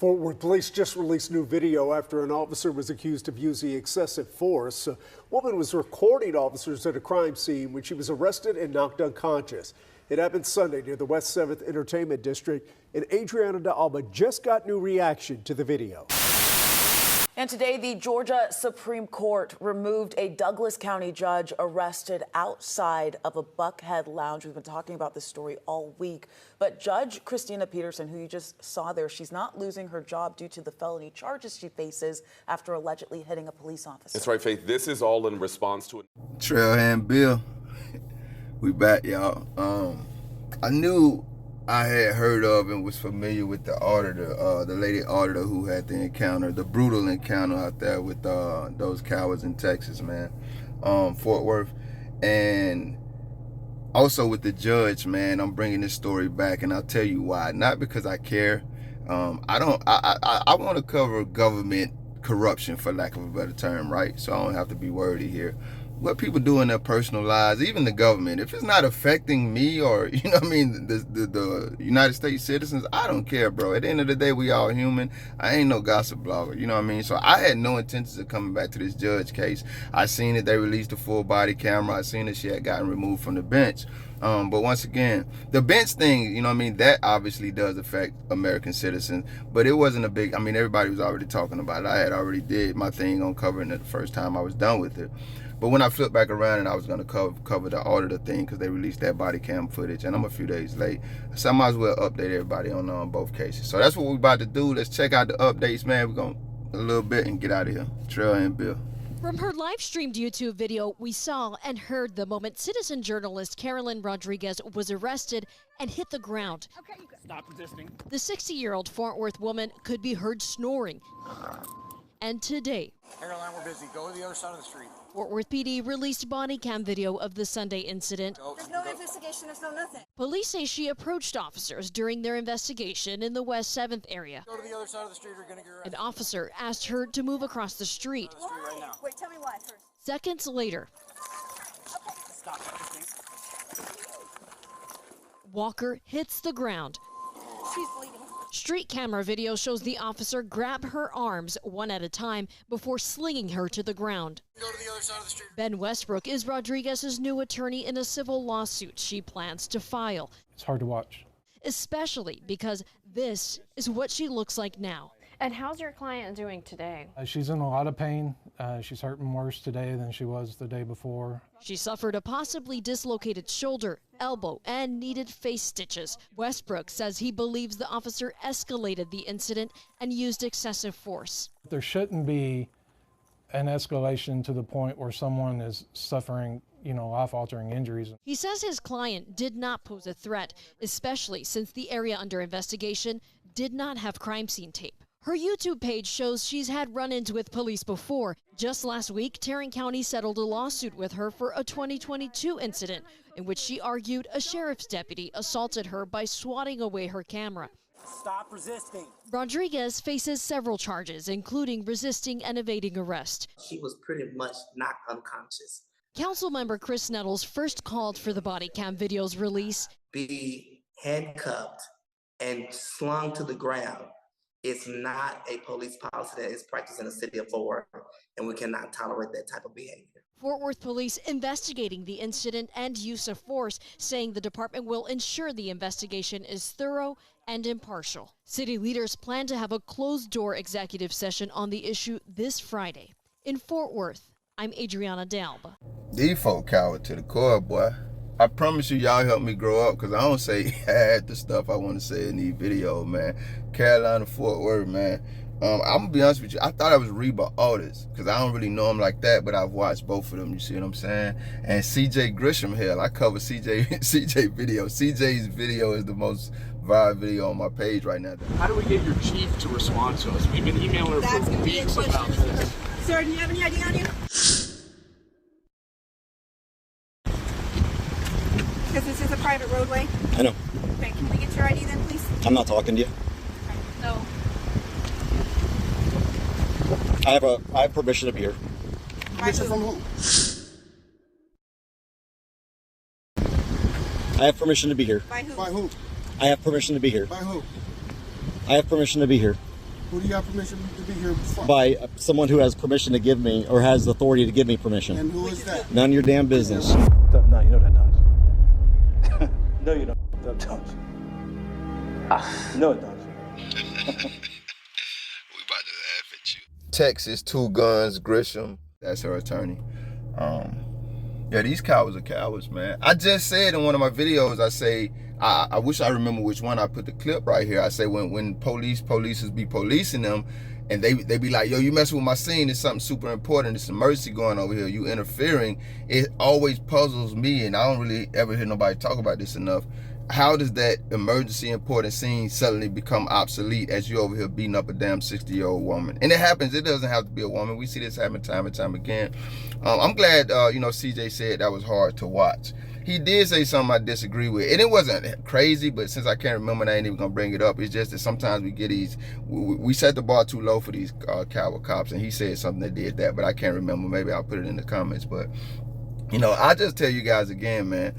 Fort Worth police just released new video after an officer was accused of using excessive force. A woman was recording officers at a crime scene when she was arrested and knocked unconscious. It happened Sunday near the West 7th Entertainment District, and Adriana de Alba just got new reaction to the video. And today, the Georgia Supreme Court removed a Douglas County judge arrested outside of a Buckhead lounge. We've been talking about this story all week. But Judge Christina Peterson, who you just saw there, she's not losing her job due to the felony charges she faces after allegedly hitting a police officer. That's right, Faith. This is all in response to it. Trailhand Bill, we back, y'all. I knew I had heard of and was familiar with the auditor, the lady auditor who had the encounter, the brutal encounter out there with those cowards in Texas, man, Fort Worth, and also with the judge, man. I'm bringing this story back, and I'll tell you why. Not because I care. I want to cover government corruption, for lack of a better term, right? So I don't have to be wordy here. What people do in their personal lives, even the government, if it's not affecting me or, you know what I mean, the United States citizens, I don't care, bro. At the end of the day, we all human. I ain't no gossip blogger, you know what I mean? So I had no intentions of coming back to this judge case. I seen that they released a full body camera. I seen that she had gotten removed from the bench. But once again, the bench thing, you know what I mean, that obviously does affect American citizens, but it wasn't a big, I mean, everybody was already talking about it. I had already did my thing on covering it the first time I was done with it. But when I flipped back around and I was gonna cover the auditor thing, because they released that body cam footage, and I'm a few days late, so I might as well update everybody on both cases. So that's what we're about to do. Let's check out the updates, man. We're gonna a little bit and get out of here. Trailhand Bill. From her live-streamed YouTube video, we saw and heard the moment citizen journalist Carolyn Rodriguez was arrested and hit the ground. Okay, you stop resisting. The 60-year-old Fort Worth woman could be heard snoring. And today, Caroline, we're busy. Go to the other side of the street. Fort Worth PD released body cam video of the Sunday incident. There's no investigation, there's no nothing. Police say she approached officers during their investigation in the West 7th area. Go to the other side of the street, you're gonna get arrested. An officer asked her to move across the street. Right now. Wait, tell me why first. Seconds later, Stop resisting. Walker hits the ground. She's bleeding. Street camera video shows the officer grab her arms one at a time before slinging her to the ground. Go to the other side of the street. Ben Westbrook is Rodriguez's new attorney in a civil lawsuit she plans to file. It's hard to watch. Especially because this is what she looks like now. And how's your client doing today? She's in a lot of pain. She's hurting worse today than she was the day before. She suffered a possibly dislocated shoulder, elbow, and needed face stitches. Westbrook says he believes the officer escalated the incident and used excessive force. There shouldn't be an escalation to the point where someone is suffering, life-altering injuries. He says his client did not pose a threat, especially since the area under investigation did not have crime scene tape. Her YouTube page shows she's had run-ins with police before. Just last week, Tarrant County settled a lawsuit with her for a 2022 incident in which she argued a sheriff's deputy assaulted her by swatting away her camera. Stop resisting. Rodriguez faces several charges, including resisting and evading arrest. She was pretty much knocked unconscious. Councilmember Chris Nettles first called for the body cam video's release. Be handcuffed and slung to the ground. It's not a police policy that is practiced in the city of Fort Worth, and we cannot tolerate that type of behavior. Fort Worth police investigating the incident and use of force, saying the department will ensure the investigation is thorough and impartial. City leaders plan to have a closed-door executive session on the issue this Friday. In Fort Worth, I'm Adriana de Alba. These folk coward to the core, boy. I promise you, y'all help me grow up, because I don't say half the stuff I want to say in these videos, man. Carolina, Fort Worth, man. I'm going to be honest with you. I thought I was Reba Otis, because I don't really know him like that, but I've watched both of them, you see what I'm saying? And CJ Grisham, hell, I cover CJ video. CJ's video is the most viral video on my page right now. How do we get your chief to respond to us? We've been emailing her for weeks about this. Sir, do you have any ID on you? Because this is a private roadway. I know. Okay, can we get your ID then, please? I'm not talking to you. Okay. No. I have permission to be here. Permission from who? I have permission to be here. By who? By who? I have permission to be here. By who? I have permission to be here. Who do you have permission to be here from? By someone who has permission to give me, or has authority to give me permission. And who is that? None of your damn business. No, you know that, don't you? No, you don't, don't you? No, don't you? Texas, 2 Guns, Grisham. That's her attorney. Yeah, these cowards are cowards, man. I just said in one of my videos, I say, I wish I remember which one I put the clip right here. I say when policers be policing them, and they be like, yo, you messing with my scene, it's something super important, it's an emergency going over here, you interfering. It always puzzles me, and I don't really ever hear nobody talk about this enough. How does that emergency important scene suddenly become obsolete as you over here beating up a damn 60-year-old woman? And it happens, it doesn't have to be a woman. We see this happen time and time again. I'm glad, CJ said that was hard to watch. He did say something I disagree with, and it wasn't crazy, but since I can't remember, I ain't even gonna bring it up. It's just that sometimes we get these, we set the bar too low for these coward cops, and he said something that did that, but I can't remember. Maybe I'll put it in the comments. But, I just tell you guys again, man,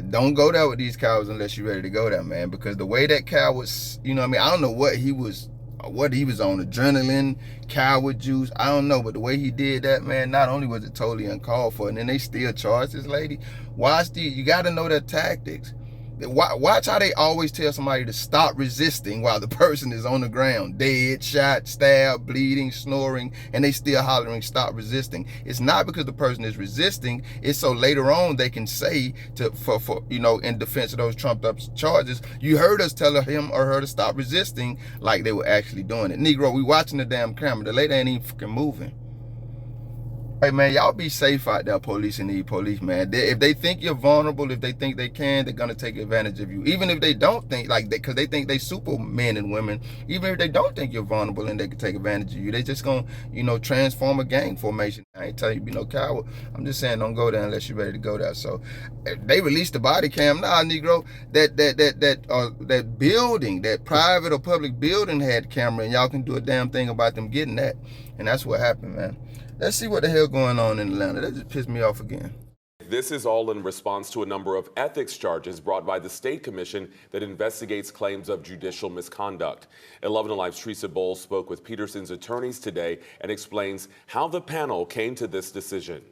don't go there with these cowards unless you're ready to go there, man, because the way that coward was, I don't know what he was on, adrenaline, coward juice, I don't know, but the way he did that, man, not only was it totally uncalled for, and then they still charged this lady. You got to know their tactics. Watch how they always tell somebody to stop resisting while the person is on the ground, dead, shot, stabbed, bleeding, snoring, and they still hollering, stop resisting. It's not because the person is resisting, it's so later on they can say in defense of those trumped up charges, you heard us tell him or her to stop resisting, like they were actually doing it. Negro, we watching the damn camera. The lady ain't even fucking moving. Hey, man, y'all be safe out there, police and these police, man. If they think you're vulnerable, if they think they can, they're going to take advantage of you. Even if they don't think, because they think they super men and women, even if they don't think you're vulnerable and they can take advantage of you, they just going to, transform a gang formation. I ain't telling you to be no coward. I'm just saying don't go there unless you're ready to go there. So they released the body cam. Nah, Negro, that building, that private or public building had camera, and y'all can do a damn thing about them getting that. And that's what happened, man. Let's see what the hell going on in Atlanta. That just pissed me off again. This is all in response to a number of ethics charges brought by the state commission that investigates claims of judicial misconduct. 11 Alive's Teresa Bowles spoke with Peterson's attorneys today and explains how the panel came to this decision.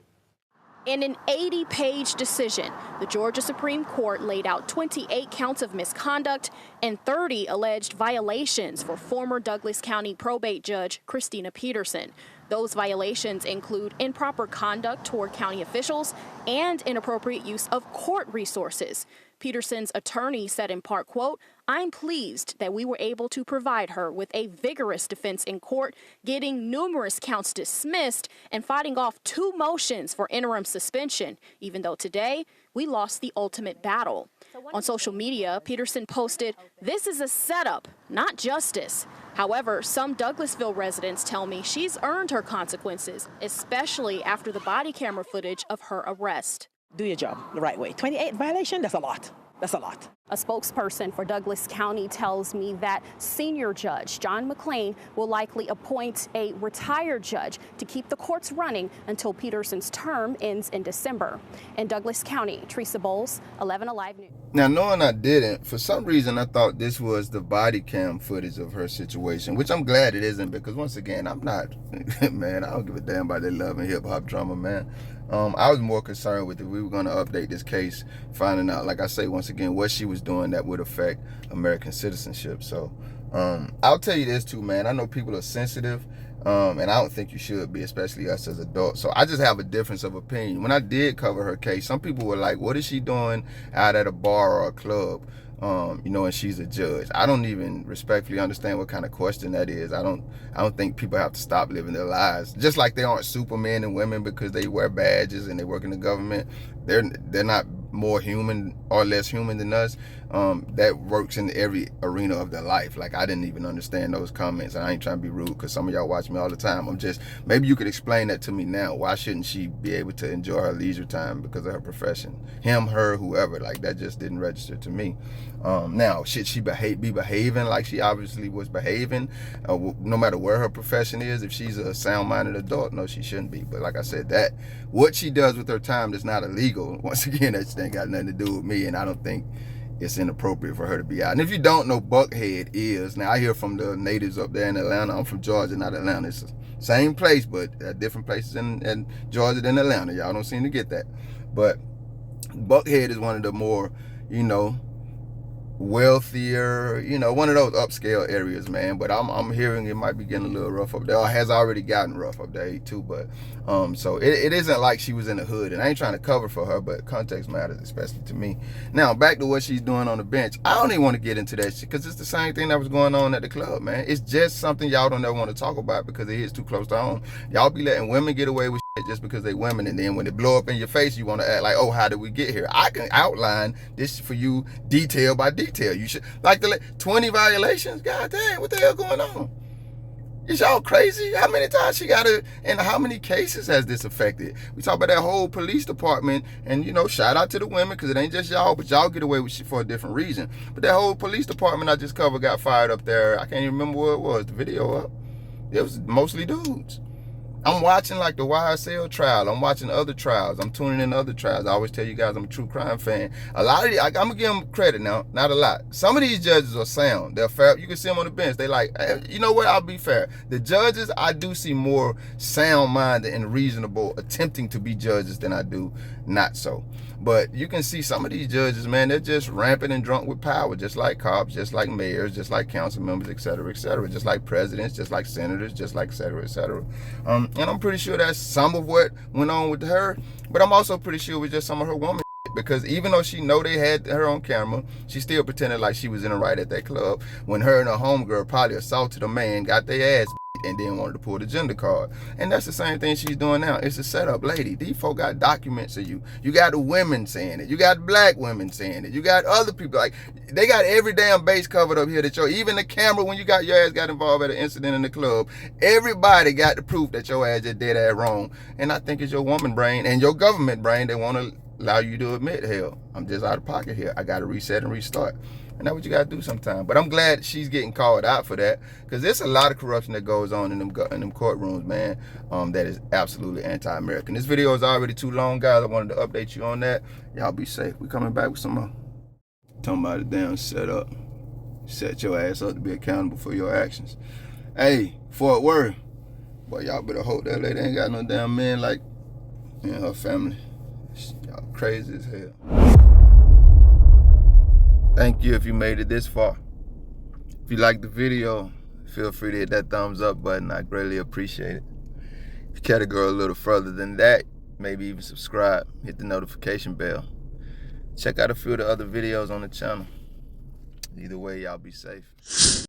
In an 80-page decision, the Georgia Supreme Court laid out 28 counts of misconduct and 30 alleged violations for former Douglas County probate judge Christina Peterson. Those violations include improper conduct toward county officials and inappropriate use of court resources. Peterson's attorney said in part, quote, "I'm pleased that we were able to provide her with a vigorous defense in court, getting numerous counts dismissed and fighting off 2 motions for interim suspension, even though today we lost the ultimate battle." On social media, Peterson posted, "This is a setup, not justice." However, some Douglasville residents tell me she's earned her consequences, especially after the body camera footage of her arrest. Do your job the right way. 28 violations, that's a lot. That's a lot. A spokesperson for Douglas County tells me that senior judge John McClain will likely appoint a retired judge to keep the courts running until Peterson's term ends in December. In Douglas County, Teresa Bowles, 11 Alive News. Now, knowing I didn't, for some reason I thought this was the body cam footage of her situation, which I'm glad it isn't, because once again, I'm not, man, I don't give a damn about that love and hip hop drama, man. I was more concerned with if we were going to update this case, finding out, like I say, once again, what she was doing that would affect American citizenship. So I'll tell you this too, man. I know people are sensitive, and I don't think you should be, especially us as adults. So I just have a difference of opinion. When I did cover her case, some people were like, what is she doing out at a bar or a club? And she's a judge. I don't even respectfully understand what kind of question that is. I don't think people have to stop living their lives. Just like they aren't supermen and women because they wear badges and they work in the government. They're not more human or less human than us. That works in every arena of their life. Like, I didn't even understand those comments. And I ain't trying to be rude because some of y'all watch me all the time. Maybe you could explain that to me now. Why shouldn't she be able to enjoy her leisure time because of her profession? Him, her, whoever. Like, that just didn't register to me. Now, should she be behaving like she obviously was behaving, no matter where her profession is? If she's a sound-minded adult, no, she shouldn't be. But like I said, what she does with her time is not illegal. Once again, that ain't got nothing to do with me, and I don't think it's inappropriate for her to be out. And if you don't know, Buckhead is, now I hear from the natives up there in Atlanta. I'm from Georgia, not Atlanta. It's the same place, but different places in Georgia than Atlanta. Y'all don't seem to get that. But Buckhead is one of the more, you know, wealthier, you know, one of those upscale areas, man. But I'm hearing it might be getting a little rough up there. Or has already gotten rough up there too. But so it isn't like she was in the hood, and I ain't trying to cover for her, but context matters, especially to me. Now back to what she's doing on the bench. I don't even want to get into that shit because it's the same thing that was going on at the club, man. It's just something y'all don't ever want to talk about because it hits too close to home. Y'all be letting women get away with shit just because they women, and then when they blow up in your face, you want to act like, oh, how did we get here? I can outline this for you detail by detail. You should, like, the 20 violations. God damn, what the hell going on? Is y'all crazy? How many times she got to, and how many cases has this affected? We talk about that whole police department, and, you know, shout out to the women, because it ain't just y'all, but y'all get away with shit for a different reason. But that whole police department I just covered got fired up there. I can't even remember what it was. The video up. It was mostly dudes. I'm watching like the YSL trial. I'm watching other trials. I'm tuning in other trials. I always tell you guys I'm a true crime fan. A lot of these, I'm gonna give them credit now, not a lot. Some of these judges are sound. They're fair. You can see them on the bench. They like, hey, you know what? I'll be fair. The judges, I do see more sound-minded and reasonable attempting to be judges than I do not so. But you can see some of these judges, man, they're just rampant and drunk with power, just like cops, just like mayors, just like council members, et cetera, just like presidents, just like senators, just like et cetera, et cetera. And I'm pretty sure that's some of what went on with her, but I'm also pretty sure it was just some of her woman shit, because even though she know they had her on camera, she still pretended like she was in the right at that club when her and her homegirl probably assaulted a man, got their ass and then wanted to pull the gender card. And that's the same thing she's doing now. It's a setup, lady. These folk got documents of you. You got the women saying it. You got black women saying it. You got other people. Like, they got every damn base covered up here that show. Even the camera, when you got your ass got involved at an incident in the club, everybody got the proof that your ass just did that wrong. And I think it's your woman brain and your government brain that want to allow you to admit, hell, I'm just out of pocket here. I got to reset and restart. And that's what you got to do sometimes. But I'm glad she's getting called out for that, because there's a lot of corruption that goes on in them courtrooms, man, that is absolutely anti-American. This video is already too long, guys. I wanted to update you on that. Y'all be safe. We coming back with some more. Talking about the damn setup. Set your ass up to be accountable for your actions. Hey, Fort Worth. Boy, y'all better hope that lady ain't got no damn men like in her family. Y'all crazy as hell. Thank you if you made it this far. If you liked the video, feel free to hit that thumbs up button. I greatly appreciate it. If you care to go a little further than that, maybe even subscribe, hit the notification bell. Check out a few of the other videos on the channel. Either way, y'all be safe.